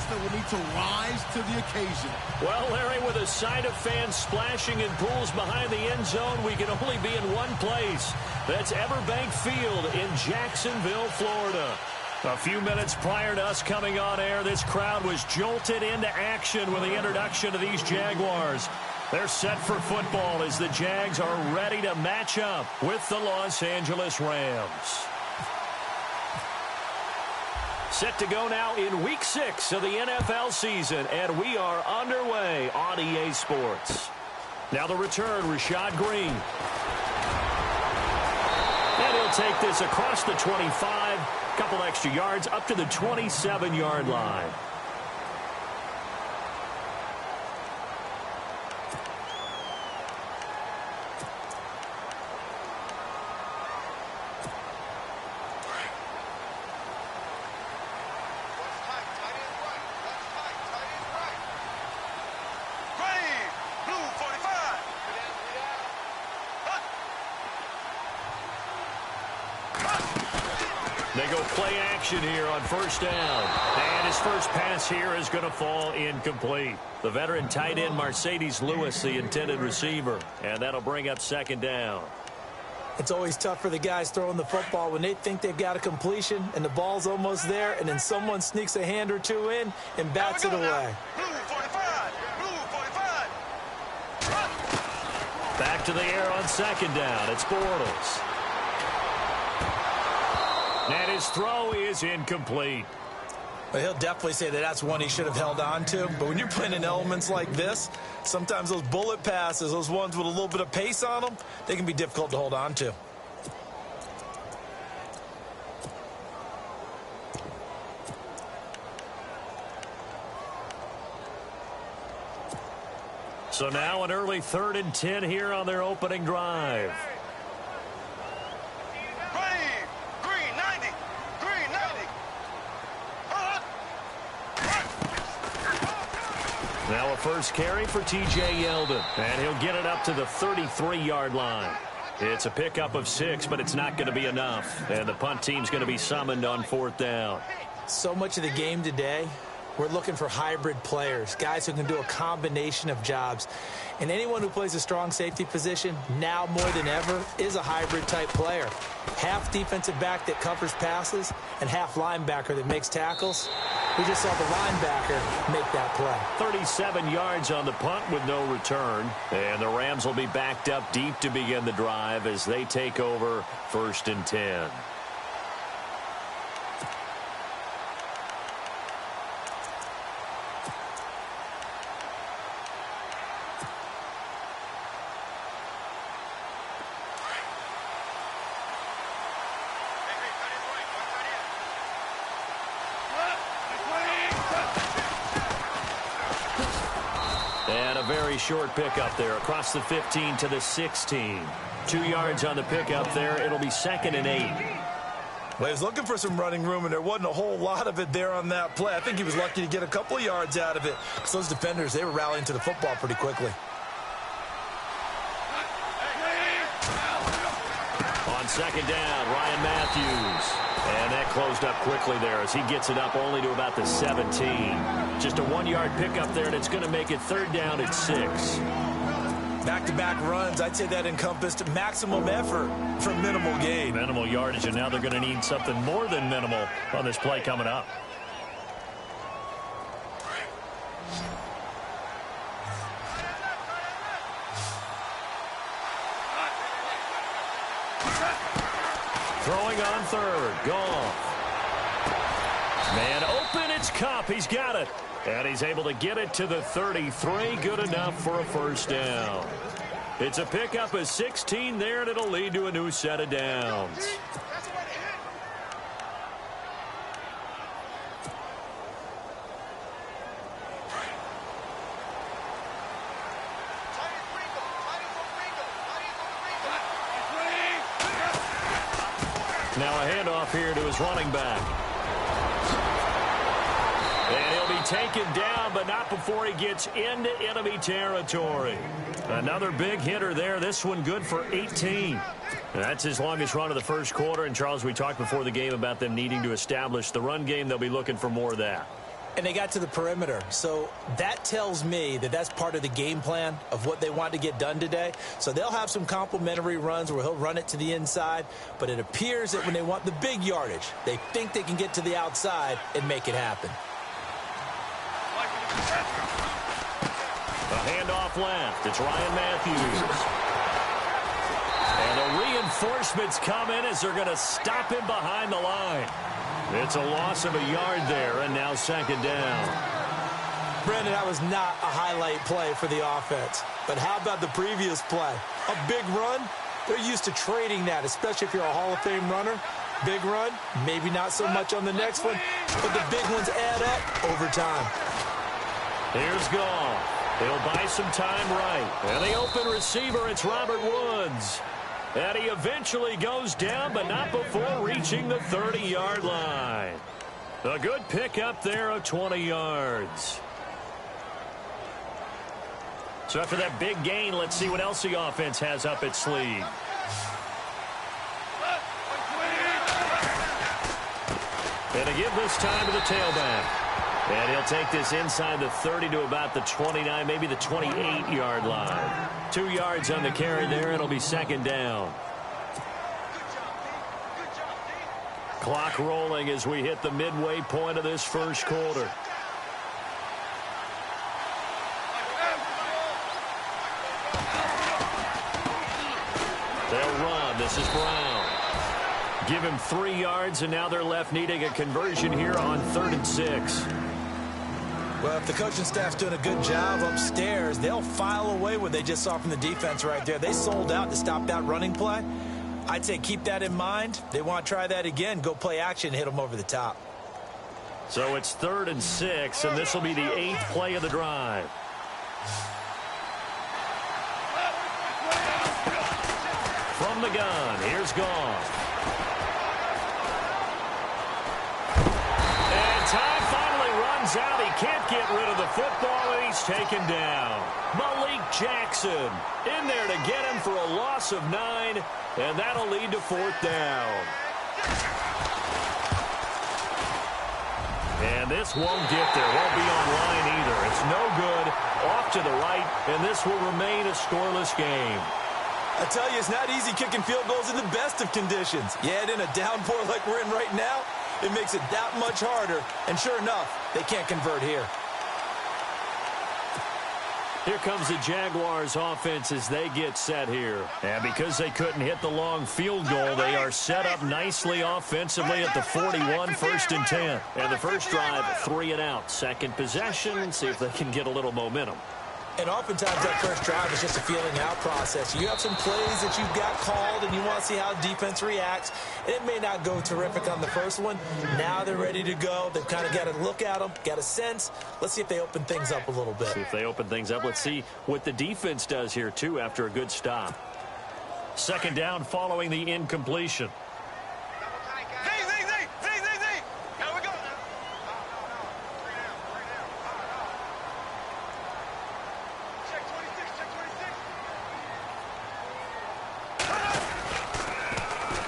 that will need to rise to the occasion. Well, Larry, with a sight of fans splashing in pools behind the end zone, we can only be in one place. That's Everbank Field in Jacksonville, Florida. A few minutes prior to us coming on air, this crowd was jolted into action with the introduction of these Jaguars. They're set for football as the Jags are ready to match up with the Los Angeles Rams. Set to go now in Week 6 of the NFL season, and we are underway on EA Sports. Now the return, Rashad Green. And he'll take this across the 25, couple extra yards up to the 27-yard line. They go play action here on first down. And his first pass here is going to fall incomplete. The veteran tight end Mercedes Lewis, the intended receiver. And that'll bring up second down. It's always tough for the guys throwing the football when they think they've got a completion and the ball's almost there, and then someone sneaks a hand or two in and bats it away. Back to the air on second down. It's Bortles. And his throw is incomplete. But he'll definitely say that that's one he should have held on to. But when you're playing in elements like this, sometimes those bullet passes, those ones with a little bit of pace on them, they can be difficult to hold on to. So now an early 3rd and 10 here on their opening drive. Now a first carry for T.J. Yeldon, and he'll get it up to the 33-yard line. It's a pickup of 6, but it's not going to be enough, and the punt team's going to be summoned on 4th down. So much of the game today, we're looking for hybrid players, guys who can do a combination of jobs. And anyone who plays a strong safety position, now more than ever, is a hybrid-type player. Half defensive back that covers passes and half linebacker that makes tackles. We just saw the linebacker make that play. 37 yards on the punt with no return. And the Rams will be backed up deep to begin the drive as they take over 1st and 10. Very short pickup there across the 15 to the 16. 2 yards on the pickup there. It'll be 2nd and 8. Well, he was looking for some running room, and there wasn't a whole lot of it there on that play. I think he was lucky to get a couple of yards out of it. So those defenders, they were rallying to the football pretty quickly. On second down, Ryan Matthews. And that closed up quickly there as he gets it up only to about the 17. Just a 1-yard pickup there, and it's going to make it 3rd down at 6. Back-to-back runs, I'd say that encompassed maximum effort for minimal gain. Minimal yardage, and now they're going to need something more than minimal on this play coming up. Throwing on 3rd. Goff. Man open, it's Kupp. He's got it. And he's able to get it to the 33. Good enough for a 1st down. It's a pickup of 16 there, and it'll lead to a new set of downs. Now a handoff here to his running back. And he'll be taken down, but not before he gets into enemy territory. Another big hitter there. This one good for 18. That's his longest run of the first quarter. And, Charles, we talked before the game about them needing to establish the run game. They'll be looking for more of that. And they got to the perimeter. So that tells me that that's part of the game plan of what they want to get done today. So they'll have some complementary runs where he'll run it to the inside. But it appears that when they want the big yardage, they think they can get to the outside and make it happen. A handoff left. It's Ryan Matthews. And the reinforcements come in as they're going to stop him behind the line. It's a loss of a yard there, and now second down. Brandon, that was not a highlight play for the offense. But how about the previous play? A big run? They're used to trading that, especially if you're a Hall of Fame runner. Big run, maybe not so much on the next one, but the big ones add up over time. Here's Gall. He'll buy some time right. And the open receiver, it's Robert Woods. And he eventually goes down, but not before reaching the 30-yard line. A good pickup there of 20 yards. So after that big gain, let's see what else the offense has up its sleeve. And to give this time to the tailback. And he'll take this inside the 30 to about the 29, maybe the 28-yard line. 2 yards on the carry there. It'll be second down. Clock rolling as we hit the midway point of this first quarter. They'll run. This is Brown. Give him 3 yards, and now they're left needing a conversion here on 3rd and 6. Well, if the coaching staff's doing a good job upstairs, they'll file away what they just saw from the defense right there. They sold out to stop that running play. I'd say keep that in mind. They want to try that again. Go play action, hit them over the top. So it's 3rd and 6, and this will be the 8th play of the drive. From the gun, here's Goff. And time finally runs out. He can't get rid of the football, and he's taken down. Malik Jackson in there to get him for a loss of 9, and that'll lead to 4th down. And this won't get there. Won't be online either. It's no good. Off to the right, and this will remain a scoreless game. I tell you, it's not easy kicking field goals in the best of conditions. You add in a downpour like we're in right now, it makes it that much harder. And sure enough, they can't convert here. Here comes the Jaguars offense as they get set here. And because they couldn't hit the long field goal, they are set up nicely offensively at the 41, 1st and 10. And the first drive, 3 and out. Second possession, see if they can get a little momentum. And oftentimes that first drive is just a feeling out process. You have some plays that you've got called and you want to see how defense reacts. And it may not go terrific on the first one. Now they're ready to go. They've kind of got to look at them, got a sense. Let's see if they open things up a little bit. See if they open things up. Let's see what the defense does here, too, after a good stop. Second down following the incompletion.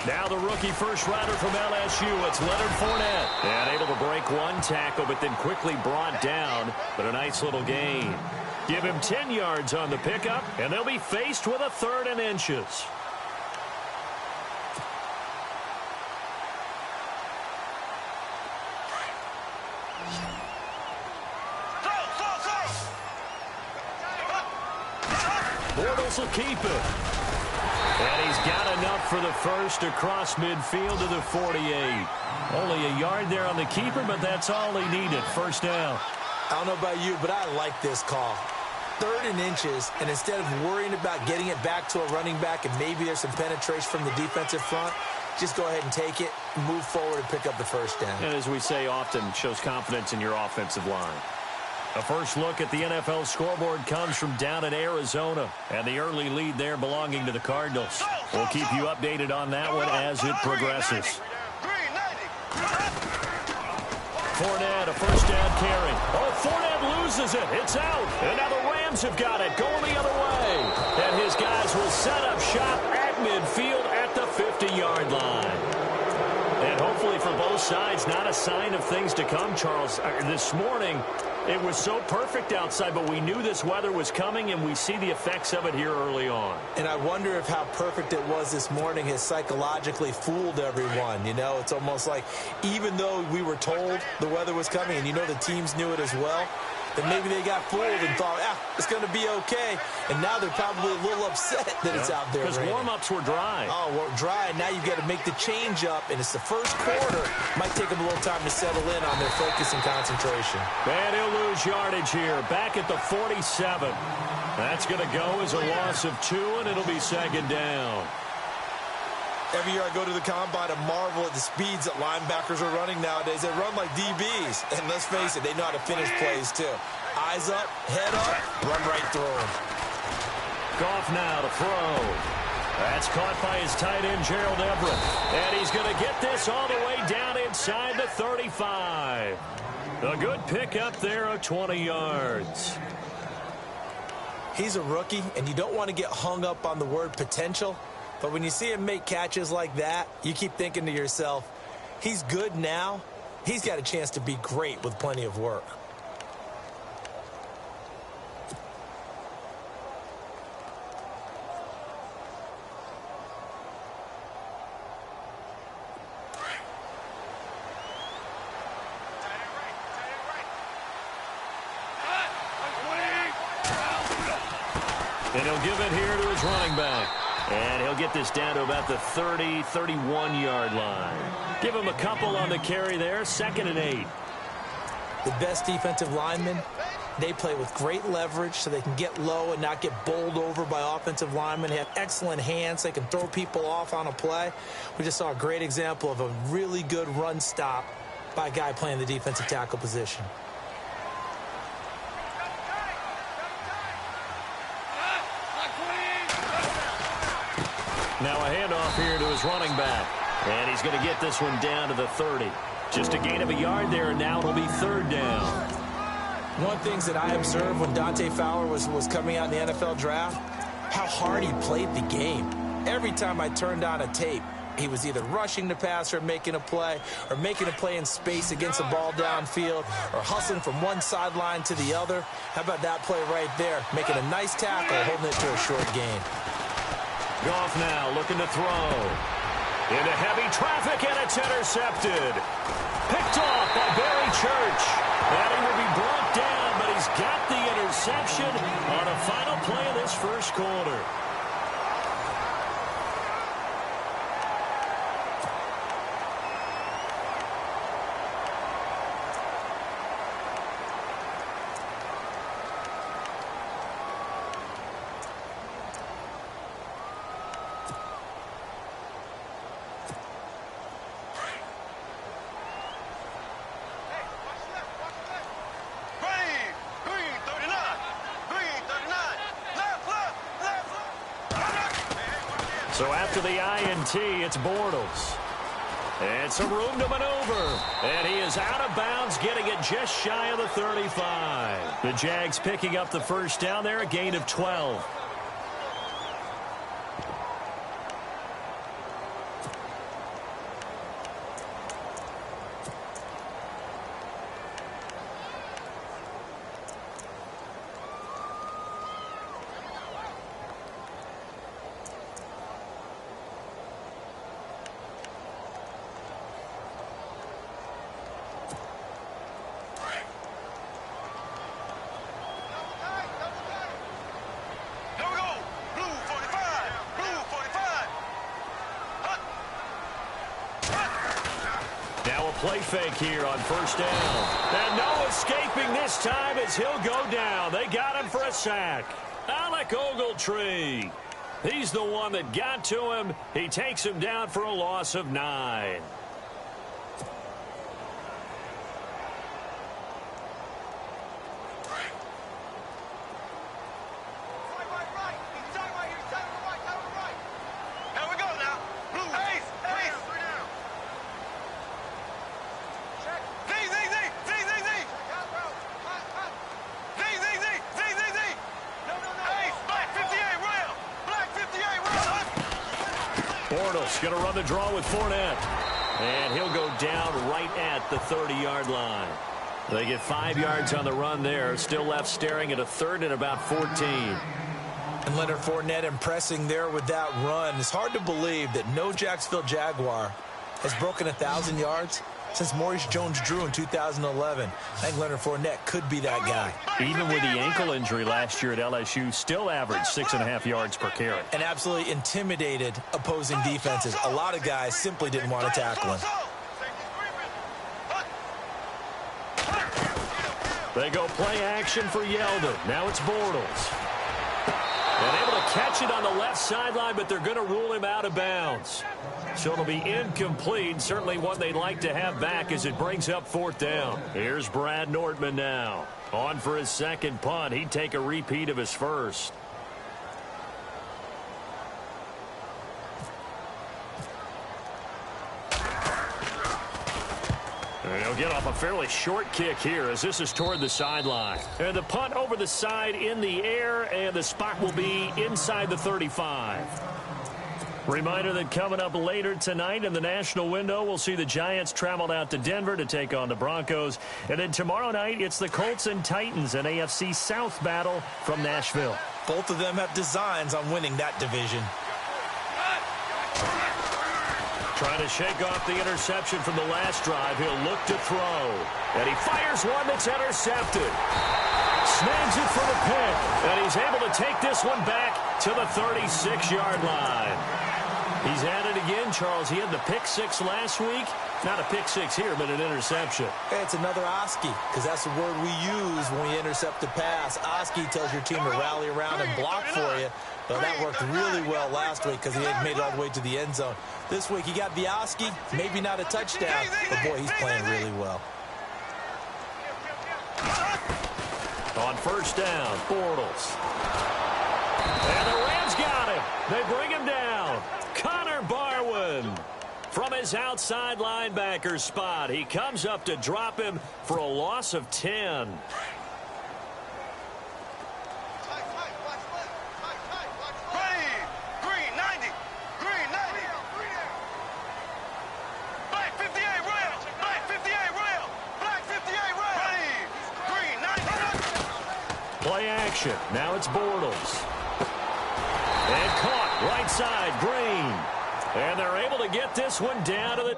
Now the rookie first rider from LSU, it's Leonard Fournette. And able to break one tackle, but then quickly brought down. But a nice little gain. Give him 10 yards on the pickup, and they'll be faced with a 3rd and inches. Bortles will keep it. And he's got enough for the first across midfield to the 48. Only a yard there on the keeper, but that's all he needed. First down. I don't know about you, but I like this call. 3rd and inches, and instead of worrying about getting it back to a running back and maybe there's some penetration from the defensive front, just go ahead and take it, move forward, and pick up the first down. And as we say often, shows confidence in your offensive line. A first look at the NFL scoreboard comes from down in Arizona, and the early lead there belonging to the Cardinals. We'll keep you updated on that one as it progresses. Fournette, a first down carry. Oh, Fournette loses it. It's out. And now the Rams have got it going the other way. And his guys will set up shop at midfield at the 50-yard line. And hopefully for both sides, not a sign of things to come, Charles. This morning, it was so perfect outside, but we knew this weather was coming, and we see the effects of it here early on. And I wonder if how perfect it was this morning has psychologically fooled everyone. You know, it's almost like even though we were told the weather was coming, and you know the teams knew it as well, that maybe they got fooled and thought, it's going to be okay. And now they're probably a little upset that it's out there. Because warm-ups were dry. Oh, well, dry. Now you've got to make the change up, and it's the first quarter. Might take them a little time to settle in on their focus and concentration. And he'll lose yardage here, back at the 47. That's going to go as a loss of 2, and it'll be second down. Every year I go to the combine and marvel at the speeds that linebackers are running nowadays. They run like DBs. And let's face it, they know how to finish plays too. Eyes up, head up, run right through them. Goff now to throw. That's caught by his tight end, Gerald Everett. And he's going to get this all the way down inside the 35. A good pickup there of 20 yards. He's a rookie, and you don't want to get hung up on the word potential. But when you see him make catches like that, you keep thinking to yourself, he's good now. He's got a chance to be great with plenty of work. And he'll give it here to his running back. And he'll get this down to about the 30, 31-yard line. Give him a couple on the carry there, 2nd and 8. The best defensive linemen, they play with great leverage so they can get low and not get bowled over by offensive linemen. They have excellent hands. They can throw people off on a play. We just saw a great example of a really good run stop by a guy playing the defensive tackle position. Now a handoff here to his running back. And he's going to get this one down to the 30. Just a gain of a yard there, and now it'll be 3rd down. One of the things that I observed when Dante Fowler was coming out in the NFL draft, how hard he played the game. Every time I turned on a tape, he was either rushing the passer, making a play, or making a play in space against the ball downfield, or hustling from one sideline to the other. How about that play right there? Making a nice tackle, holding it to a short gain. Goff now looking to throw. Into heavy traffic, and it's intercepted. Picked off by Barry Church. And he will be brought down, but he's got the interception on the final play of this first quarter. So after the INT, it's Bortles. And some room to maneuver. And he is out of bounds, getting it just shy of the 35. The Jags picking up the first down there, a gain of 12. Play fake here on first down. And no escaping this time as he'll go down. They got him for a sack. Alec Ogletree. He's the one that got to him. He takes him down for a loss of 9. Bortles going to run the draw with Fournette. And he'll go down right at the 30-yard line. They get 5 yards on the run there. Still left staring at a third and about 14. And Leonard Fournette impressing there with that run. It's hard to believe that no Jacksonville Jaguar has broken 1,000 yards since Maurice Jones-Drew in 2011. I think Leonard Fournette could be that guy. Even with the ankle injury last year at LSU, still averaged 6.5 yards per carry. And absolutely intimidated opposing defenses. A lot of guys simply didn't want to tackle him. They go play action for Yeldon. Now it's Bortles. And able to catch it on the left sideline, but they're going to rule him out of bounds. So it'll be incomplete. Certainly one they'd like to have back as it brings up 4th down. Here's Brad Nordman now. On for his second punt. He'd take a repeat of his first. And he'll get off a fairly short kick here as this is toward the sideline. And the punt over the side in the air, and the spot will be inside the 35. Reminder that coming up later tonight in the national window, we'll see the Giants travel out to Denver to take on the Broncos. And then tomorrow night, it's the Colts and Titans, an AFC South battle from Nashville. Both of them have designs on winning that division. Trying to shake off the interception from the last drive. He'll look to throw. And he fires one that's intercepted. Snags it for the pick. And he's able to take this one back to the 36-yard line. He's at it again, Charles. He had the pick six last week. Not a pick six here, but an interception. It's another Oski, because that's the word we use when we intercept a pass. Oski tells your team to rally around and block for you. Well, that worked really well last week because he had made it all the way to the end zone. This week he got the Oski, maybe not a touchdown, but boy, he's playing really well. On first down, Bortles. And the Rams got him. They bring him down. Connor Barwin from his outside linebacker spot. He comes up to drop him for a loss of 10. Play action. Now it's Bortles. And caught right side, Green. And they're able to get this one down to the...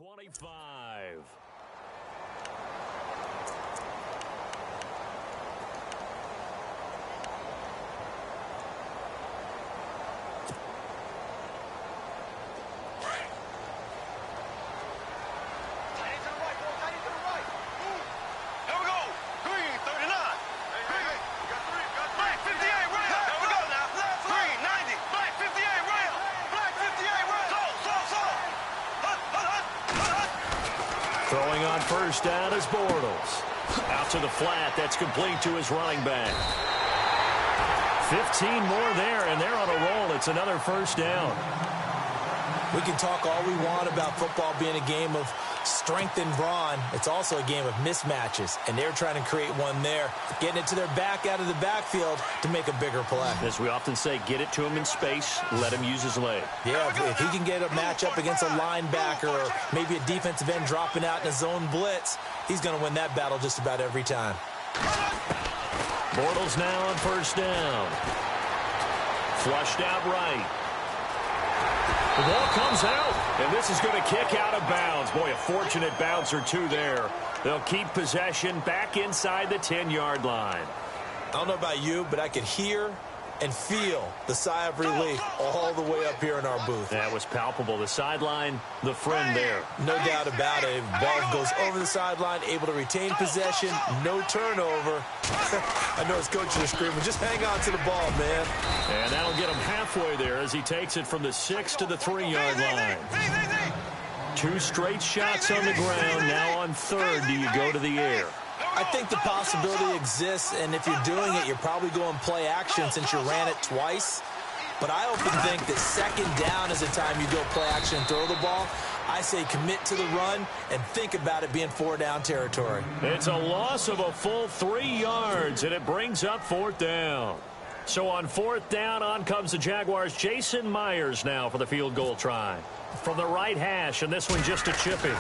.25. Throwing on first down is Bortles. Out to the flat. That's complete to his running back. 15 more there, and they're on a roll. It's another first down. We can talk all we want about football being a game of strength and brawn. It's also a game of mismatches, and they're trying to create one there, getting it to their back out of the backfield to make a bigger play. As we often say, get it to him in space, let him use his leg. Yeah, if he can get a matchup against a linebacker or maybe a defensive end dropping out in a zone blitz, he's going to win that battle just about every time. Bortles now on first down. Flushed out right. The ball comes out, and this is going to kick out of bounds. Boy, a fortunate bounce or two there. They'll keep possession back inside the 10-yard line. I don't know about you, but I could hear and feel the sigh of relief all the way up here in our booth. That was palpable. The sideline, the friend there. No doubt about it. Ball goes over the sideline, able to retain possession, no turnover. I know his coach is screaming, just hang on to the ball, man. And that'll get him halfway there as he takes it from the 6 to the 3-yard line. 2 straight shots on the ground. Now on third, do you go to the air? I think the possibility exists, and if you're doing it, you're probably going play action since you ran it twice. But I often think that second down is the time you go play action and throw the ball. I say commit to the run and think about it being 4-down territory. It's a loss of a full 3 yards, and it brings up 4th down. So on 4th down, on comes the Jaguars' Jason Myers now for the field goal try. From the right hash, and this one just a chipping.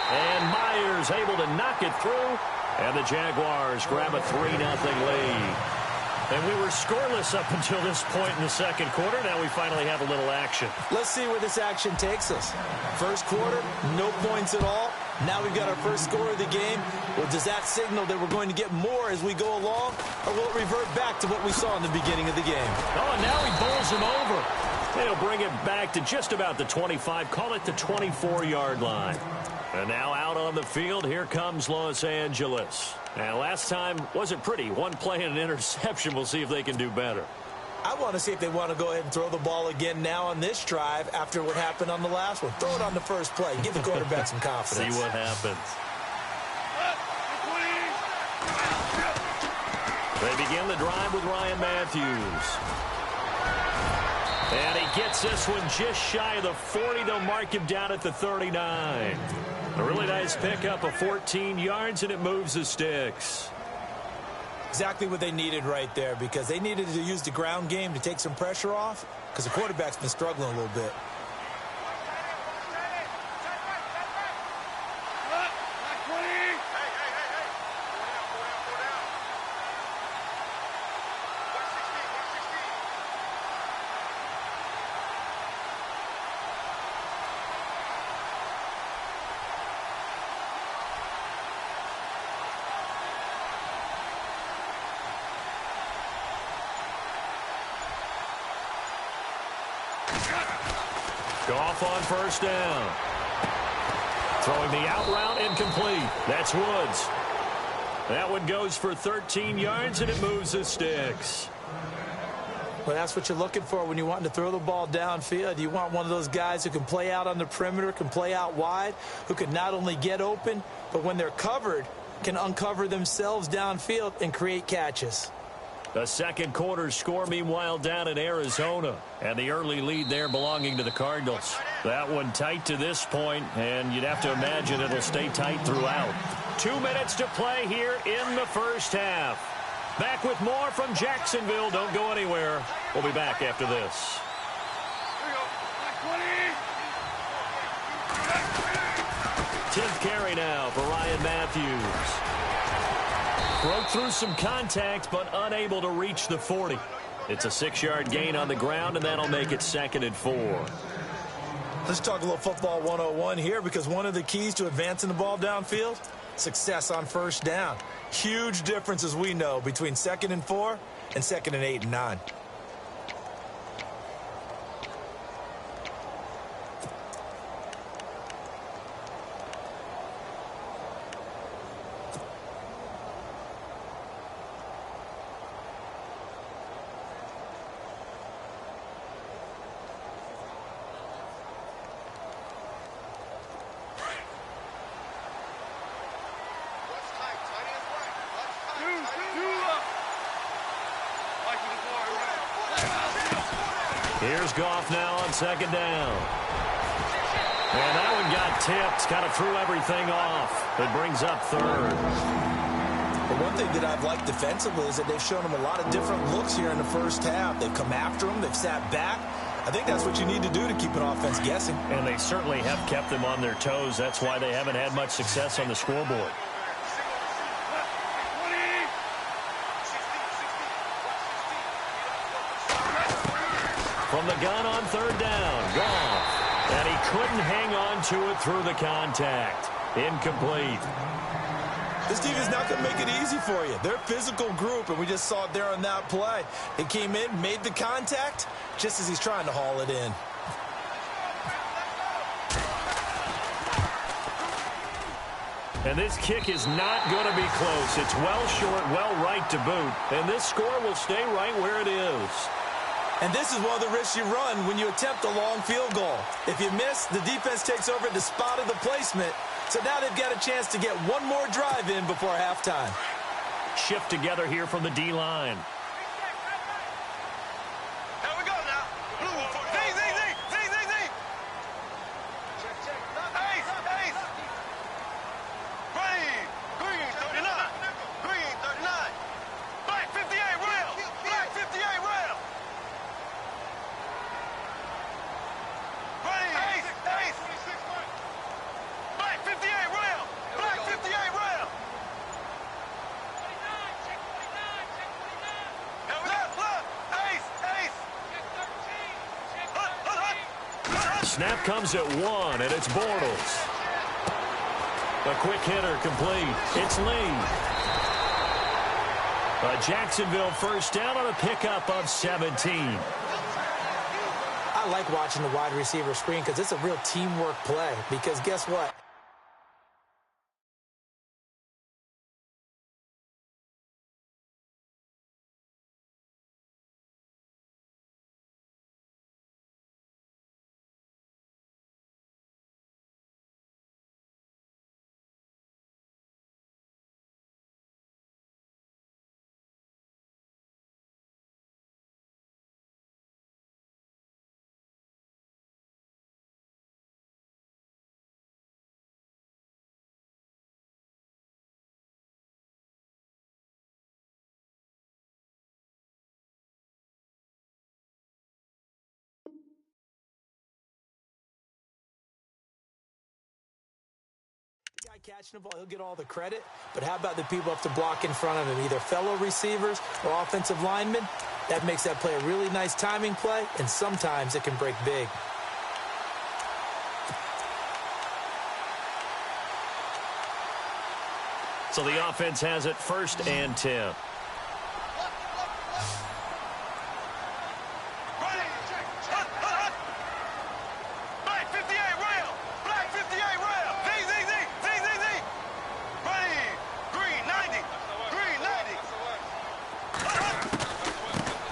And Myers able to knock it through, and the Jaguars grab a 3-0 lead. And we were scoreless up until this point in the second quarter. Now we finally have a little action. Let's see where this action takes us. First quarter, no points at all. Now we've got our first score of the game. Well, does that signal that we're going to get more as we go along, or will it revert back to what we saw in the beginning of the game? Oh, and now he bowls him over. They'll bring it back to just about the 25, call it the 24-yard line. And now out on the field, here comes Los Angeles. Now, last time wasn't pretty. One play and an interception. We'll see if they can do better. I want to see if they want to go ahead and throw the ball again now on this drive after what happened on the last one. Throw it on the first play. Give the quarterback some confidence. See what happens. They begin the drive with Ryan Matthews. And he gets this one just shy of the 40. They'll mark him down at the 39. A really nice pickup of 14 yards, and it moves the sticks. Exactly what they needed right there, because they needed to use the ground game to take some pressure off, because the quarterback's been struggling a little bit. Goff on first down. Throwing the out route incomplete. That's Woods. That one goes for 13 yards, and it moves the sticks. Well, that's what you're looking for when you're wanting to throw the ball downfield. You want one of those guys who can play out on the perimeter, can play out wide, who can not only get open, but when they're covered, can uncover themselves downfield and create catches. The second quarter score, meanwhile, down in Arizona. And the early lead there belonging to the Cardinals. That one tight to this point, and you'd have to imagine it'll stay tight throughout. 2 minutes to play here in the first half. Back with more from Jacksonville. Don't go anywhere. We'll be back after this. 10th carry now for Ryan Matthews. Broke through some contact, but unable to reach the 40. It's a 6-yard gain on the ground, and that'll make it 2nd and 4. Let's talk a little football 101 here, because one of the keys to advancing the ball downfield, success on first down. Huge difference, as we know, between 2nd and 4 and 2nd and 8 and 9. Here's Goff now on 2nd down. And that one got tipped, kind of threw everything off. It brings up 3rd. But one thing that I've liked defensively is that they've shown them a lot of different looks here in the first half. They've come after them. They've sat back. I think that's what you need to do to keep an offense guessing. And they certainly have kept them on their toes. That's why they haven't had much success on the scoreboard. From the gun on 3rd down, Goff. And he couldn't hang on to it through the contact. Incomplete. This team is not going to make it easy for you. They're a physical group, and we just saw it there on that play. They came in, made the contact, just as he's trying to haul it in. And this kick is not going to be close. It's well short, well right to boot. And this score will stay right where it is. And this is one of the risks you run when you attempt a long field goal. If you miss, the defense takes over at the spot of the placement. So now they've got a chance to get one more drive in before halftime. Shift together here from the D-line. Snap comes at 1, and it's Bortles. A quick hitter complete. It's Lee. A Jacksonville first down on a pickup of 17. I like watching the wide receiver screen because it's a real teamwork play. Because guess what? Catching the ball, he'll get all the credit, but how about the people up to block in front of him, either fellow receivers or offensive linemen? That makes that play a really nice timing play, and sometimes it can break big. So the offense has it 1st and 10.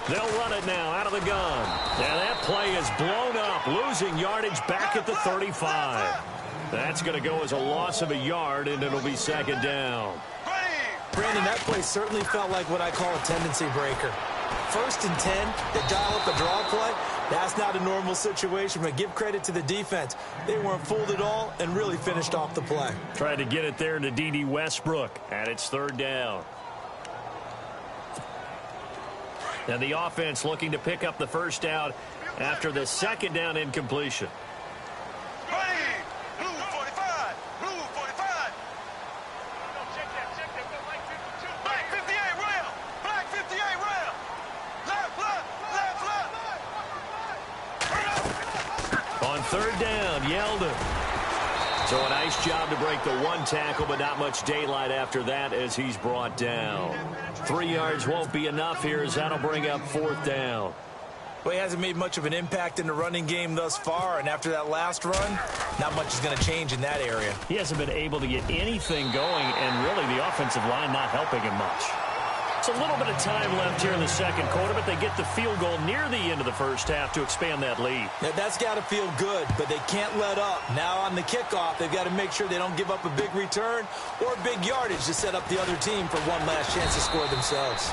They'll run it now out of the gun. And that play is blown up, losing yardage back at the 35. That's going to go as a loss of a yard, and it'll be 2nd down. Brandon, that play certainly felt like what I call a tendency breaker. 1st and 10, they dial up the draw play. That's not a normal situation, but give credit to the defense. They weren't fooled at all and really finished off the play. Tried to get it there to D.D. Westbrook, and it's 3rd down. And the offense looking to pick up the first down after the 2nd down incompletion. On 3rd down, Yeldon. So a nice job to break the one tackle, but not much daylight after that as he's brought down. 3 yards won't be enough here as that'll bring up 4th down. Well, he hasn't made much of an impact in the running game thus far, and after that last run, not much is going to change in that area. He hasn't been able to get anything going, and really the offensive line not helping him much. It's a little bit of time left here in the 2nd quarter, but they get the field goal near the end of the first half to expand that lead. Now, that's got to feel good, but they can't let up. Now on the kickoff, they've got to make sure they don't give up a big return or big yardage to set up the other team for one last chance to score themselves.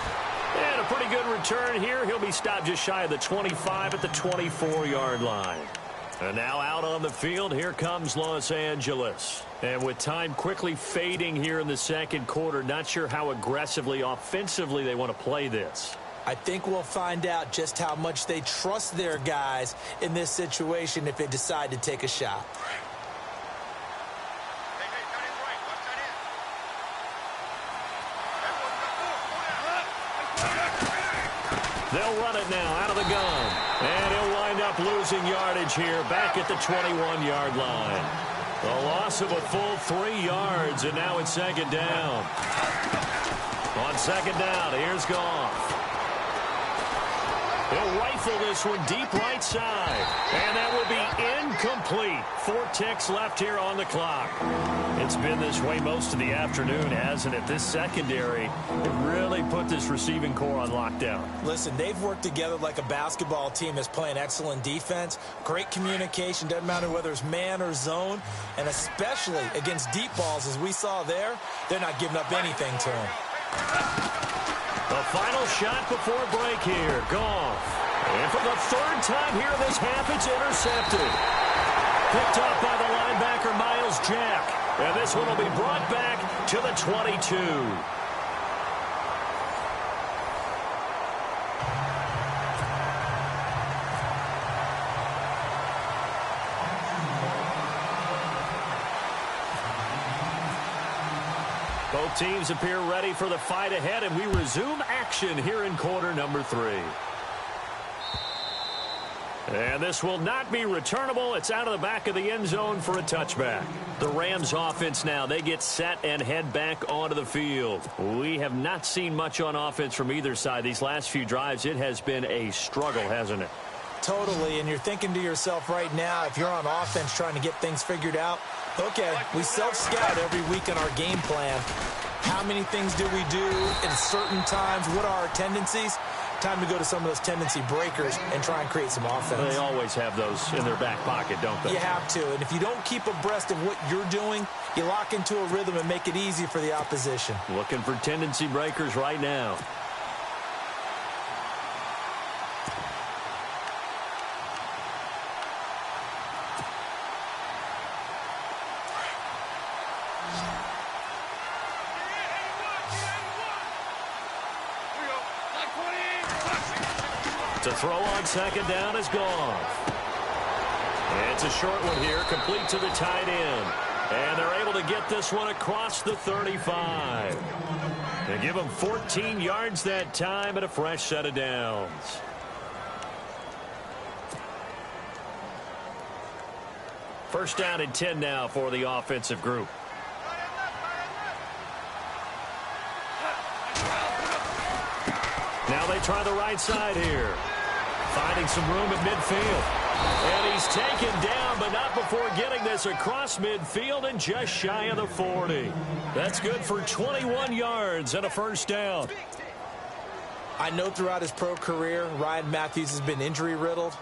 And a pretty good return here. He'll be stopped just shy of the 25 at the 24-yard line. And now out on the field, here comes Los Angeles. And with time quickly fading here in the 2nd quarter, not sure how aggressively, offensively they want to play this. I think we'll find out just how much they trust their guys in this situation if they decide to take a shot. They'll run it now out of the gun. And he'll wind up losing yardage here back at the 21-yard line. A loss of a full 3 yards, and now it's 2nd down. On 2nd down, here's Goff. He'll rifle this one deep right side. And that will be incomplete. 4 ticks left here on the clock. It's been this way most of the afternoon, hasn't it? This secondary, it really put this receiving core on lockdown. Listen, they've worked together like a basketball team that's playing excellent defense. Great communication, doesn't matter whether it's man or zone. And especially against deep balls, as we saw there, they're not giving up anything to him. The final shot before break here. Gone. And for the 3rd time here this half, it's intercepted. Picked up by the linebacker, Miles Jack. And this one will be brought back to the 22. Both teams appear ready for the fight ahead, and we resume action here in quarter number 3. And this will not be returnable. It's out of the back of the end zone for a touchback. The Rams offense now, they get set and head back onto the field. We have not seen much on offense from either side. These last few drives, it has been a struggle, hasn't it? Totally, and you're thinking to yourself right now, if you're on offense trying to get things figured out, okay, we self-scout every week in our game plan. How many things do we do at certain times? What are our tendencies? Time to go to some of those tendency breakers and try and create some offense. They always have those in their back pocket, don't they? You have to, and if you don't keep abreast of what you're doing, you lock into a rhythm and make it easy for the opposition. Looking for tendency breakers right now. To throw on second down is gone. It's a short one here, complete to the tight end. And they're able to get this one across the 35. They give them 14 yards that time and a fresh set of downs. First down and 10 now for the offensive group. Now they try the right side here. Finding some room at midfield. And he's taken down, but not before getting this across midfield and just shy of the 40. That's good for 21 yards and a first down. I know throughout his pro career, Ryan Matthews has been injury-riddled.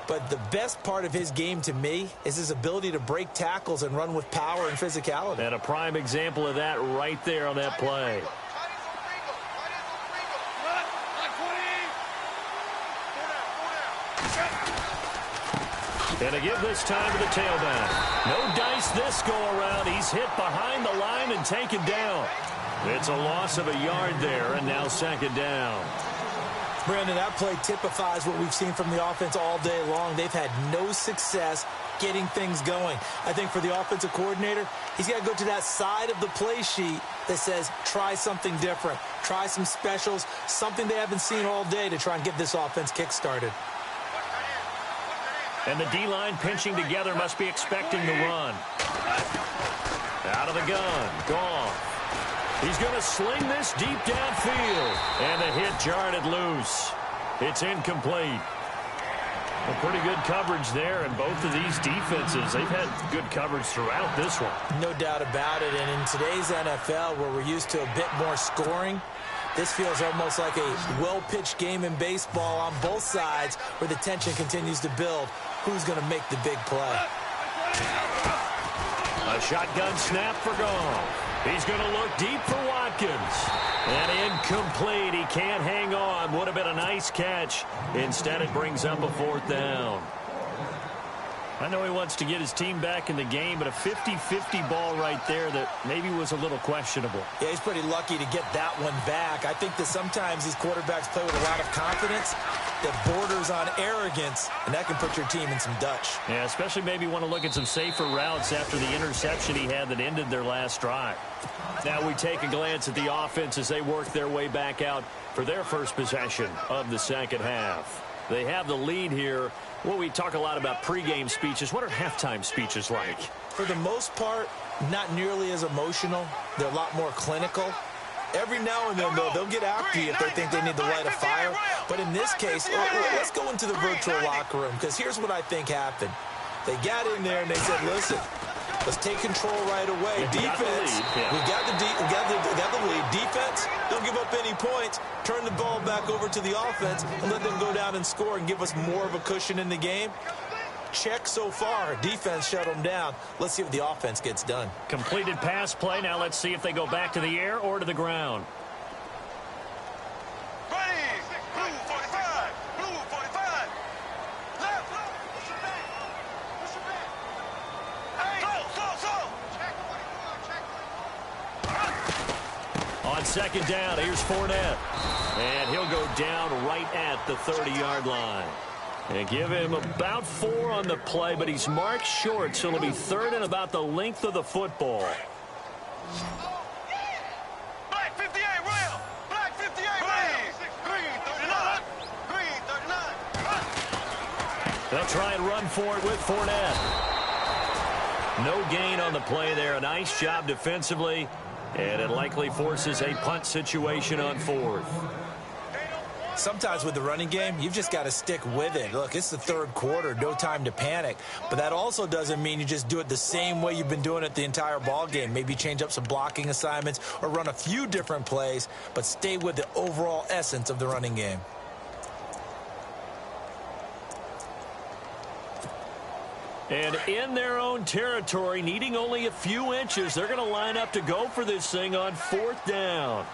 But the best part of his game to me is his ability to break tackles and run with power and physicality. And a prime example of that right there on that play. And to give this time to the tailback. No dice this go-around. He's hit behind the line and taken down. It's a loss of a yard there, and now second down. Brandon, that play typifies what we've seen from the offense all day long. They've had no success getting things going. I think for the offensive coordinator, he's got to go to that side of the play sheet that says, try something different. Try some specials, something they haven't seen all day to try and get this offense kick-started. And the D-line pinching together, must be expecting the run. Out of the gun. Gone. He's going to sling this deep downfield. And the hit jarred it loose. It's incomplete. Well, pretty good coverage there, and both of these defenses, they've had good coverage throughout this one. No doubt about it, and in today's NFL, where we're used to a bit more scoring, this feels almost like a well-pitched game in baseball on both sides where the tension continues to build. Who's going to make the big play? A shotgun snap for Goff. He's going to look deep for Watkins. And incomplete. He can't hang on. Would have been a nice catch. Instead, it brings up a fourth down. I know he wants to get his team back in the game, but a 50-50 ball right there that maybe was a little questionable. Yeah, he's pretty lucky to get that one back. I think that sometimes these quarterbacks play with a lot of confidence that borders on arrogance, and that can put your team in some Dutch. Yeah, especially maybe want to look at some safer routes after the interception he had that ended their last drive. Now we take a glance at the offense as they work their way back out for their first possession of the second half. They have the lead here. Well, we talk a lot about pregame speeches. What are halftime speeches like? For the most part, not nearly as emotional. They're a lot more clinical. Every now and then, though, they'll get after you if they think they need to light a fire. But in this case, let's go into the virtual locker room, because here's what I think happened. They got in there and they said, listen, let's take control right away. Defense, we got the lead. Defense, don't give up any points. Turn the ball back over to the offense and let them go down and score and give us more of a cushion in the game. Check so far. Defense shut them down. Let's see if the offense gets done. Completed pass play. Now let's see if they go back to the air or to the ground. On second down, here's Fournette. And he'll go down right at the 30-yard line. And give him about 4 on the play, but he's marked short, so it'll be third and about the length of the football. Black 58, real. Black 58, green 39. Green 39. They'll try and run for it with Fournette. No gain on the play there. A nice job defensively. And it likely forces a punt situation on 4th. Sometimes with the running game, you've just got to stick with it. Look, it's the third quarter, no time to panic. But that also doesn't mean you just do it the same way you've been doing it the entire ball game. Maybe change up some blocking assignments or run a few different plays, but stay with the overall essence of the running game. And in their own territory, needing only a few inches, they're going to line up to go for this thing on 4th down.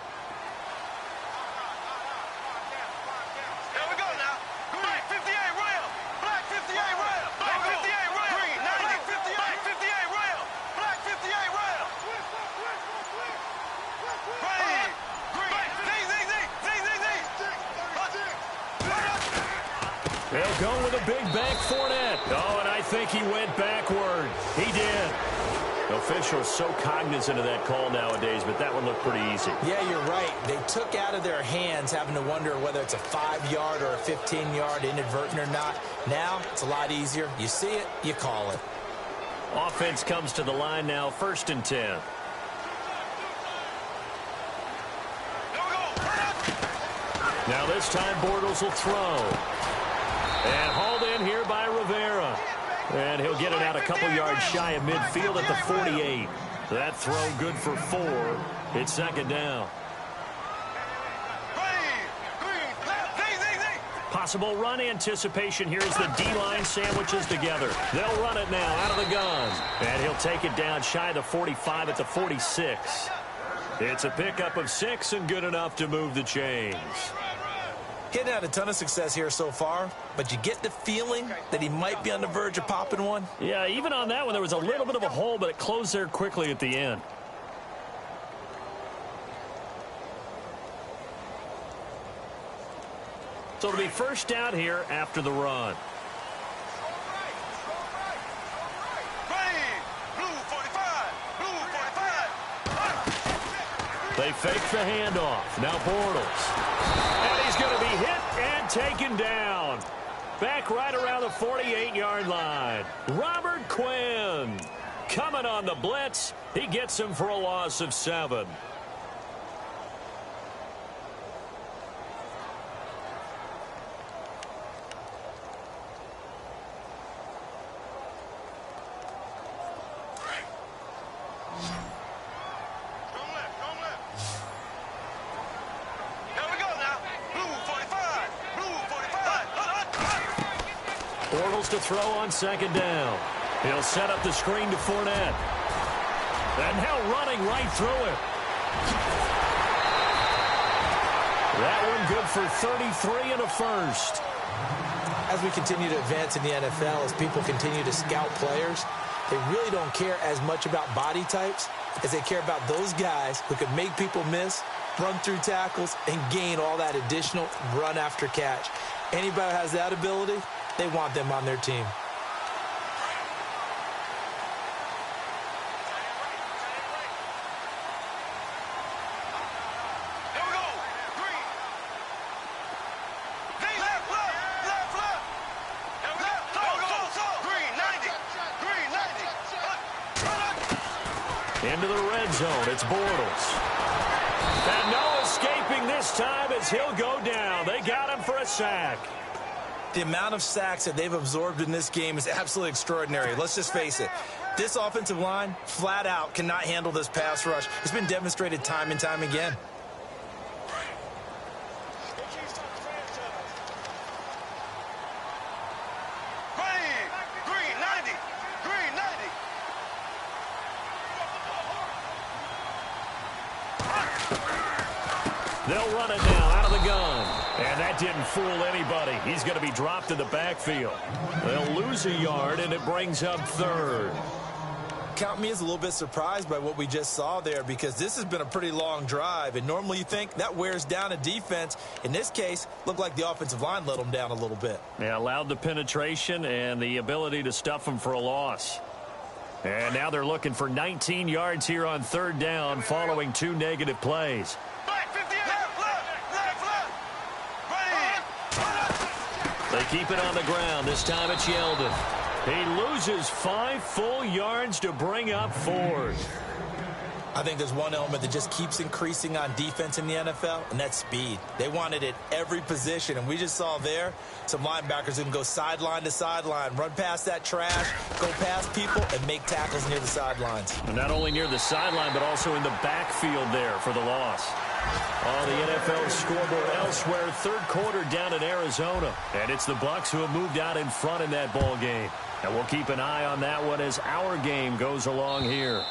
Here we go now. Black 58, real. Black 58, real. Black 58, real. Green 90. Black 58, real. Black 58, real. Green. They'll go with a big bank Fournette. Oh, and I think he went backward. He did. Officials so cognizant of that call nowadays, but that one looked pretty easy. Yeah, you're right. They took out of their hands having to wonder whether it's a 5-yard or a 15-yard inadvertent or not. Now, it's a lot easier. You see it, you call it. Offense comes to the line now, 1st and 10. Now this time Bortles will throw. And hauled in here by Rivera. And he'll get it out a couple yards shy of midfield at the 48. That throw good for 4. It's 2nd down. Possible run anticipation here as the D-line sandwiches together. They'll run it now out of the gun. And he'll take it down shy of the 45 at the 46. It's a pickup of 6 and good enough to move the chains. Hitting out a ton of success here so far, but you get the feeling that he might be on the verge of popping one. Yeah, even on that one, there was a little bit of a hole, but it closed there quickly at the end. So it'll be 1st down here after the run. They fake the handoff. Now Bortles. And he's going to be hit and taken down. Back right around the 48-yard line. Robert Quinn coming on the blitz. He gets him for a loss of 7. Bortles to throw on 2nd down. He'll set up the screen to Fournette. And now running right through it. That one good for 33 and a 1st. As we continue to advance in the NFL, as people continue to scout players, they really don't care as much about body types as they care about those guys who can make people miss, run through tackles, and gain all that additional run after catch. Anybody who has that ability, they want them on their team. Here we go. Green. Left. Here we go. So. Green 90. Green 90. Into the red zone. It's Bortles. And no escape escaping this time as he'll go down. They got him for a sack. The amount of sacks that they've absorbed in this game is absolutely extraordinary. Let's just face it. This offensive line, flat out, cannot handle this pass rush. It's been demonstrated time and time again. They'll run it now out of the gun. And that didn't fool anybody. He's going to be dropped in the backfield. They'll lose a yard, and it brings up third. Count me as a little bit surprised by what we just saw there, because this has been a pretty long drive, and normally you think that wears down a defense. In this case, looked like the offensive line let them down a little bit. They allowed the penetration and the ability to stuff them for a loss. And now they're looking for 19 yards here on third down following 2 negative plays. They keep it on the ground. This time it's Yeldon. He loses 5 full yards to bring up fourth. I think there's one element that just keeps increasing on defense in the NFL, and that's speed. They want it at every position, and we just saw there some linebackers who can go sideline to sideline, run past that trash, go past people, and make tackles near the sidelines. And not only near the sideline, but also in the backfield there for the loss. On the NFL scoreboard elsewhere, third quarter down in Arizona. And it's the Bucs who have moved out in front in that ball game. And we'll keep an eye on that one as our game goes along here.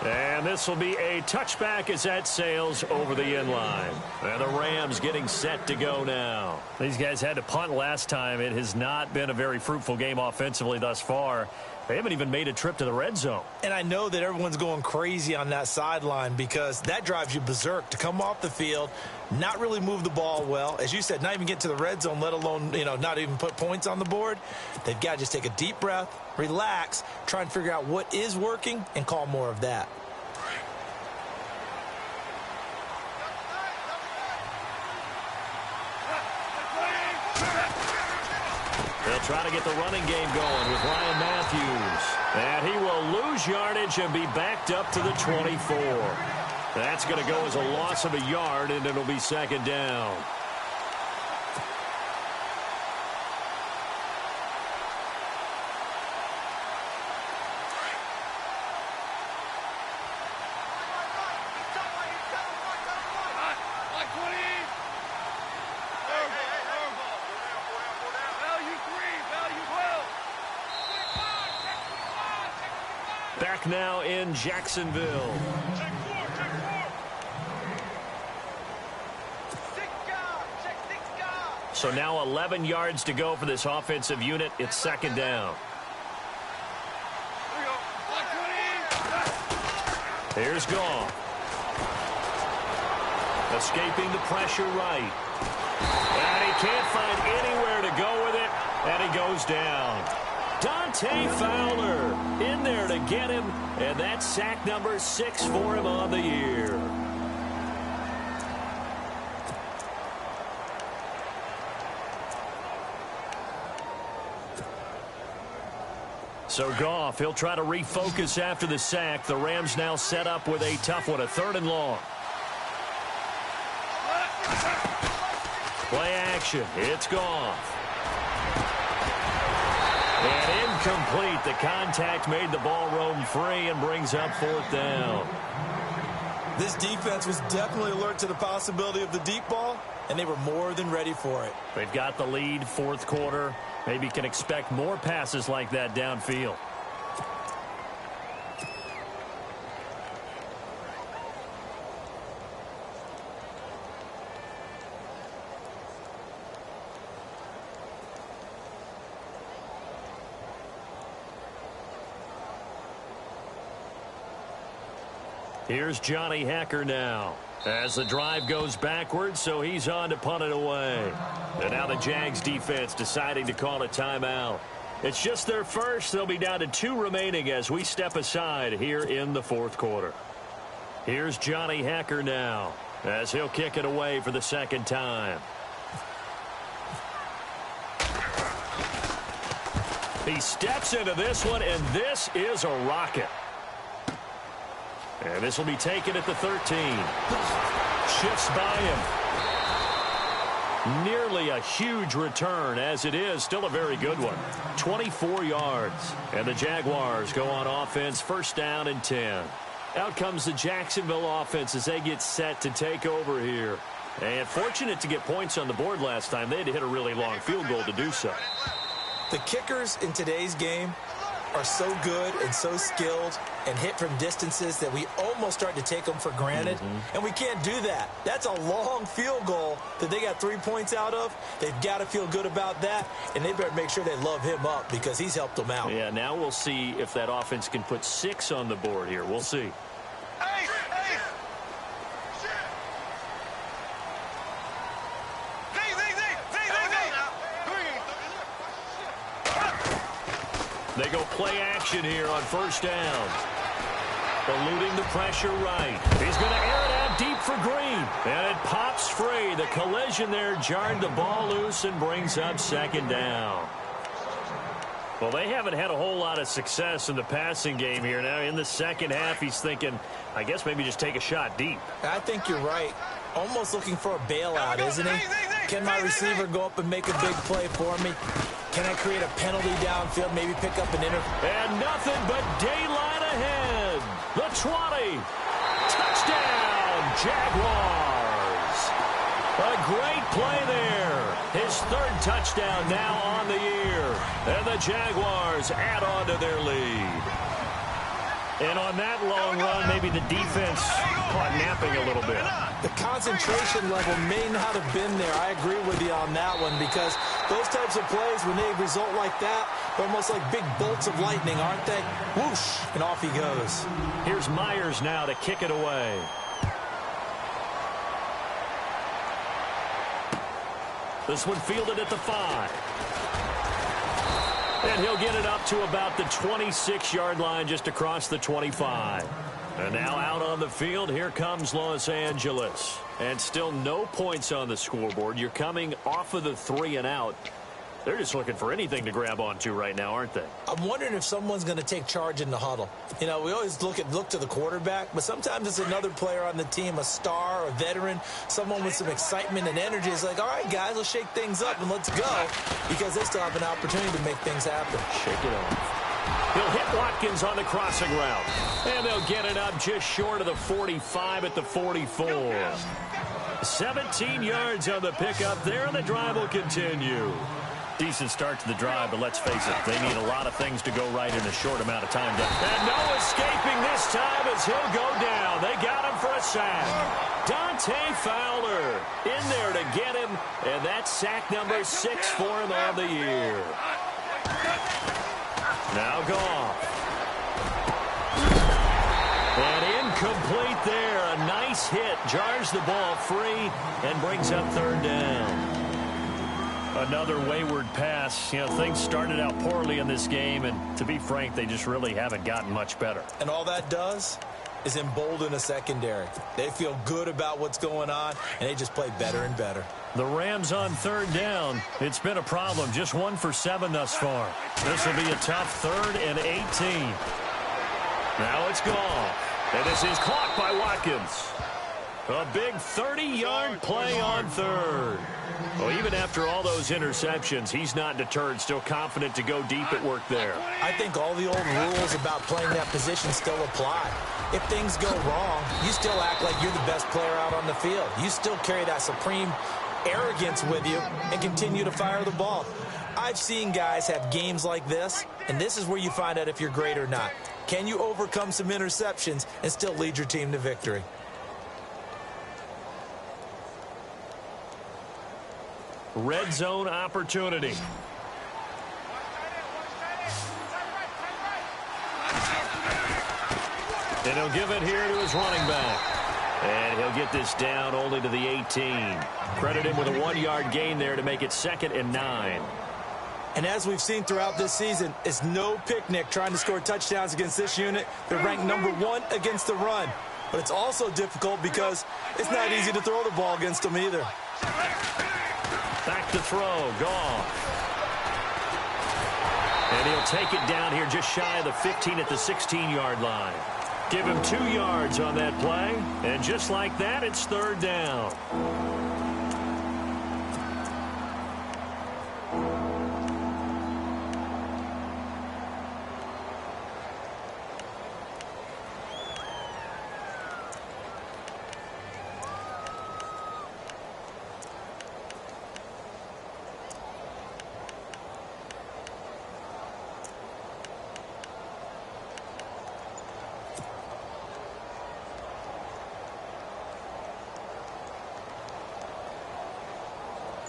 And this will be a touchback as that sails over the end line. And the Rams getting set to go now. These guys had to punt last time. It has not been a very fruitful game offensively thus far. They haven't even made a trip to the red zone. And I know that everyone's going crazy on that sideline because that drives you berserk to come off the field, not really move the ball well. As you said, not even get to the red zone, let alone, not even put points on the board. They've got to just take a deep breath, relax, try and figure out what is working and call more of that. They'll try to get the running game going with Ryan Matthews. And he will lose yardage and be backed up to the 24. That's going to go as a loss of a yard, and it'll be second down. Back now in Jacksonville. So now 11 yards to go for this offensive unit. It's second down. Here's Goff. Escaping the pressure right. And he can't find anywhere to go with it. And he goes down. Dante Fowler in there to get him, and that's sack number 6 for him on the year. So Goff, he'll try to refocus after the sack. The Rams now set up with a tough one, a 3rd and long. Play action, it's Goff. And incomplete. The contact made the ball roam free and brings up 4th down. This defense was definitely alert to the possibility of the deep ball, and they were more than ready for it. They've got the lead, 4th quarter. Maybe can expect more passes like that downfield. Here's Johnny Hekker now as the drive goes backwards, so he's on to punt it away. And now the Jags defense deciding to call a timeout. It's just their first. They'll be down to 2 remaining as we step aside here in the 4th quarter. Here's Johnny Hekker now as he'll kick it away for the 2nd time. He steps into this one, and this is a rocket. And this will be taken at the 13. shifts by him. Nearly a huge return, as it is still a very good one. 24 yards. And the Jaguars go on offense, first down and 10. Out comes the Jacksonville offense as they get set to take over here. And fortunate to get points on the board last time. They had to hit a really long field goal to do so. The kickers in today's game are so good and so skilled and hit from distances that we almost start to take them for granted. And we can't do that. That's a long field goal that they got 3 points out of. They've got to feel good about that, and they better make sure they love him up because he's helped them out. Yeah, now we'll see if that offense can put 6 on the board here. We'll see. They go play action here on first down. Eluding the pressure right. He's going to air it out deep for Green. And it pops free. The collision there jarred the ball loose and brings up second down. Well, they haven't had a whole lot of success in the passing game here. Now in the second half, he's thinking, I guess maybe just take a shot deep. I think you're right. Almost looking for a bailout, isn't he? Can my receiver go up and make a big play for me? Can I create a penalty downfield, maybe pick up an And nothing but daylight ahead. The 20. Touchdown, Jaguars. A great play there. His third touchdown now on the year. And the Jaguars add on to their lead. And on that long run, maybe the defense caught napping a little bit. The concentration level may not have been there. I agree with you on that one because those types of plays, when they result like that, they're almost like big bolts of lightning, aren't they? Whoosh, and off he goes. Here's Myers now to kick it away. This one fielded at the 5. And he'll get it up to about the 26-yard line just across the 25. And now out on the field, here comes Los Angeles. And still no points on the scoreboard. You're coming off of the 3 and out. They're just looking for anything to grab onto right now, aren't they? I'm wondering if someone's going to take charge in the huddle. You know, we always look to the quarterback, but sometimes it's another player on the team, a star, a veteran, someone with some excitement and energy. It's like, all right, guys, let's shake things up and let's go because they still have an opportunity to make things happen. Shake it off. He'll hit Watkins on the crossing route. And they'll get it up just short of the 45 at the 44. 17 yards on the pickup there, and the drive will continue. Decent start to the drive, but let's face it, they need a lot of things to go right in a short amount of time. And no escaping this time as he'll go down. They got him for a sack. Dante Fowler in there to get him, and that's sack number 6 for him on the year. Now Goff. And incomplete there. A nice hit. Jars the ball free and brings up third down. Another wayward pass. You know, things started out poorly in this game, and to be frank, they just really haven't gotten much better. And all that does is embolden a secondary. They feel good about what's going on, and they just play better and better. The Rams on third down. It's been a problem. Just 1 for 7 thus far. This will be a tough 3rd and 18. Now it's gone. And this is caught by Watkins. A big 30-yard play on third. Well, even after all those interceptions, he's not deterred, still confident to go deep at work there. I think all the old rules about playing that position still apply. If things go wrong, you still act like you're the best player out on the field. You still carry that supreme arrogance with you and continue to fire the ball. I've seen guys have games like this, and this is where you find out if you're great or not. Can you overcome some interceptions and still lead your team to victory? Red zone opportunity. And he'll give it here to his running back. And he'll get this down only to the 18. Credit him with a 1-yard gain there to make it 2nd and 9. And as we've seen throughout this season, it's no picnic trying to score touchdowns against this unit. They're ranked number 1 against the run. But it's also difficult because it's not easy to throw the ball against them either. Back to throw. Goff. And he'll take it down here just shy of the 15 at the 16-yard line. Give him 2 yards on that play. And just like that, it's third down.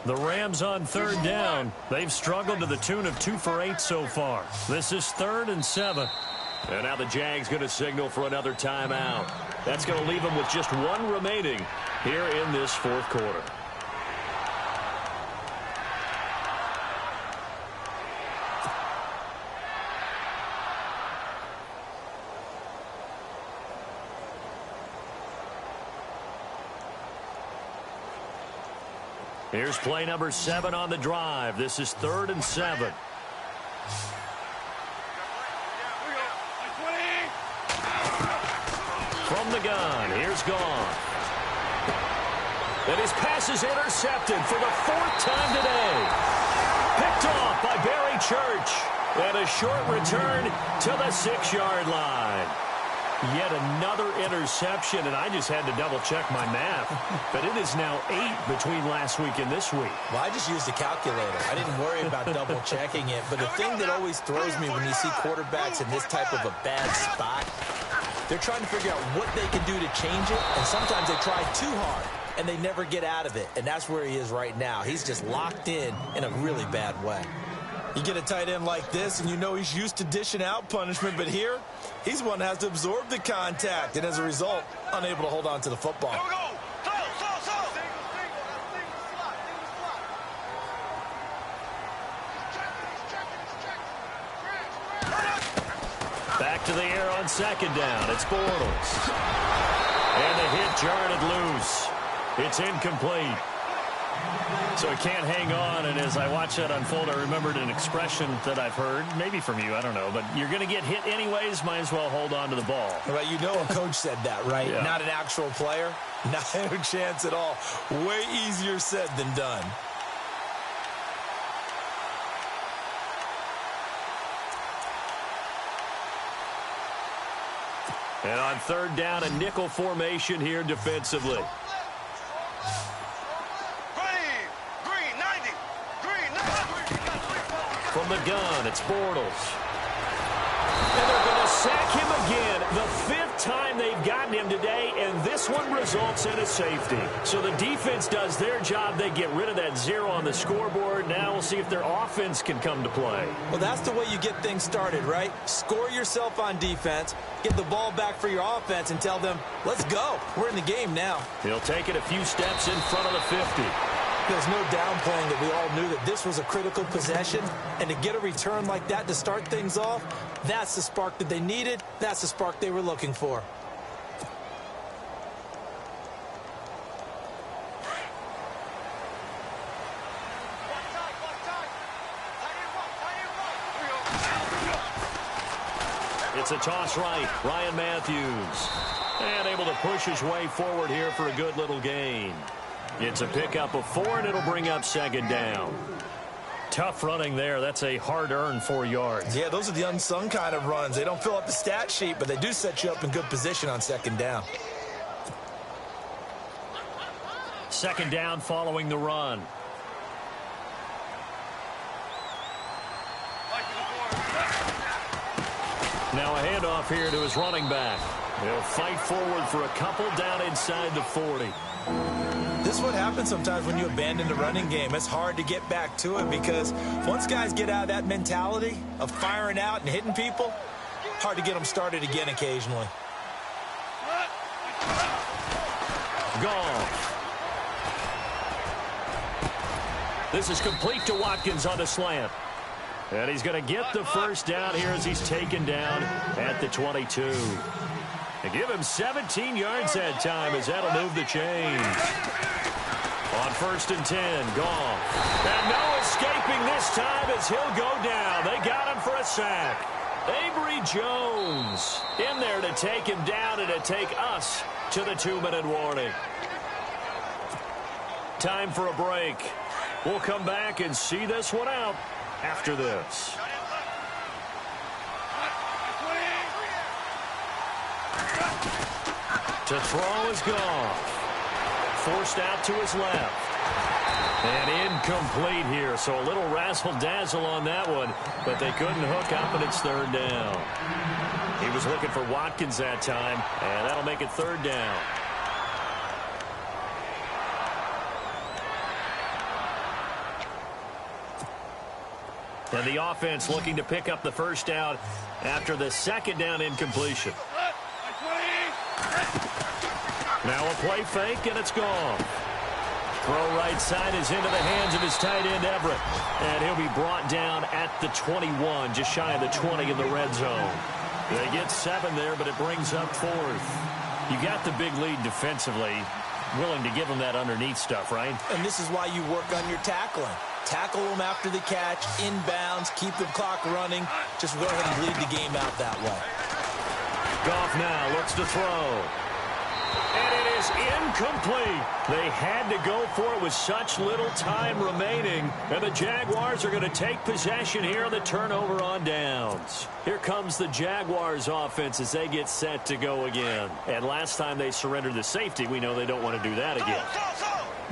The Rams on third down. They've struggled to the tune of 2 for 8 so far. This is 3rd and 7. And now the Jags going to signal for another timeout. That's going to leave them with just 1 remaining here in this 4th quarter. Here's play number 7 on the drive. This is 3rd and 7. From the gun, here's Goff. And his pass is intercepted for the 4th time today. Picked off by Barry Church. And a short return to the 6-yard line. Yet another interception, and I just had to double-check my math. But it is now 8 between last week and this week. Well, I just used a calculator. I didn't worry about double-checking it. But the thing that always throws me when you see quarterbacks in this type of a bad spot, they're trying to figure out what they can do to change it, and sometimes they try too hard, and they never get out of it. And that's where he is right now. He's just locked in a really bad way. You get a tight end like this, and you know he's used to dishing out punishment, but here, he's one that has to absorb the contact, and as a result, unable to hold on to the football. Here we go. Slow. Back to the air on 2nd down. It's Bortles. And the hit jarred it loose. It's incomplete. So he can't hang on, and as I watch that unfold, I remembered an expression that I've heard, maybe from you, I don't know, but you're going to get hit anyways, might as well hold on to the ball. Well, you know a coach said that, right? Yeah. Not an actual player. Not a chance at all. Way easier said than done. And on 3rd down, a nickel formation here defensively. From the gun, it's Bortles. And they're going to sack him again. The 5th time they've gotten him today, and this one results in a safety. So the defense does their job. They get rid of that 0 on the scoreboard. Now we'll see if their offense can come to play. Well, that's the way you get things started, right? Score yourself on defense, get the ball back for your offense, and tell them, let's go. We're in the game now. He'll take it a few steps in front of the 50. There's no downplaying that we all knew that this was a critical possession, and to get a return like that to start things off, that's the spark that they needed. That's the spark they were looking for. It's a toss right. Ryan Matthews. And able to push his way forward here for a good little gain. It's a pickup of 4, and it'll bring up 2nd down. Tough running there. That's a hard-earned 4 yards. Yeah, those are the unsung kind of runs. They don't fill up the stat sheet, but they do set you up in good position on 2nd down. 2nd down following the run. Now a handoff here to his running back. He'll fight forward for a couple down inside the 40. This is what happens sometimes when you abandon the running game. It's hard to get back to it because once guys get out of that mentality of firing out and hitting people, hard to get them started again occasionally. Gone. This is complete to Watkins on the slant. And he's going to get the 1st down here as he's taken down at the 22. They give him 17 yards that time as that'll move the chains. On 1st and 10, Goff. And no escaping this time as he'll go down. They got him for a sack. Avery Jones in there to take him down and to take us to the 2-minute warning. Time for a break. We'll come back and see this one out after this. To throw is gone. Forced out to his left. And incomplete here, so a little razzle-dazzle on that one, but they couldn't hook up, and it's third down. He was looking for Watkins that time, and that'll make it third down. And the offense looking to pick up the first down after the second down incompletion. Now a play fake, and it's gone. Throw right side is into the hands of his tight end, Everett. And he'll be brought down at the 21, just shy of the 20 in the red zone. They get 7 there, but it brings up 4th. You got the big lead defensively, willing to give them that underneath stuff, right? And this is why you work on your tackling. Tackle them after the catch, inbounds, keep the clock running. Just go ahead and bleed the game out that way. Goff now looks to throw. And it is incomplete. They had to go for it with such little time remaining. And the Jaguars are going to take possession here on the turnover on downs. Here comes the Jaguars offense as they get set to go again. And last time they surrendered the safety, we know they don't want to do that again.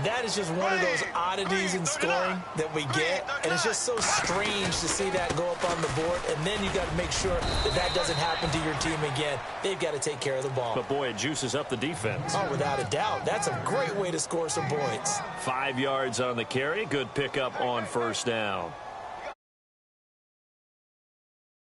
That is just one of those oddities in scoring that we get, and it's just so strange to see that go up on the board, and then you got to make sure that that doesn't happen to your team again. They've got to take care of the ball. But, boy, it juices up the defense. Oh, without a doubt. That's a great way to score some points. 5 yards on the carry. Good pickup on first down.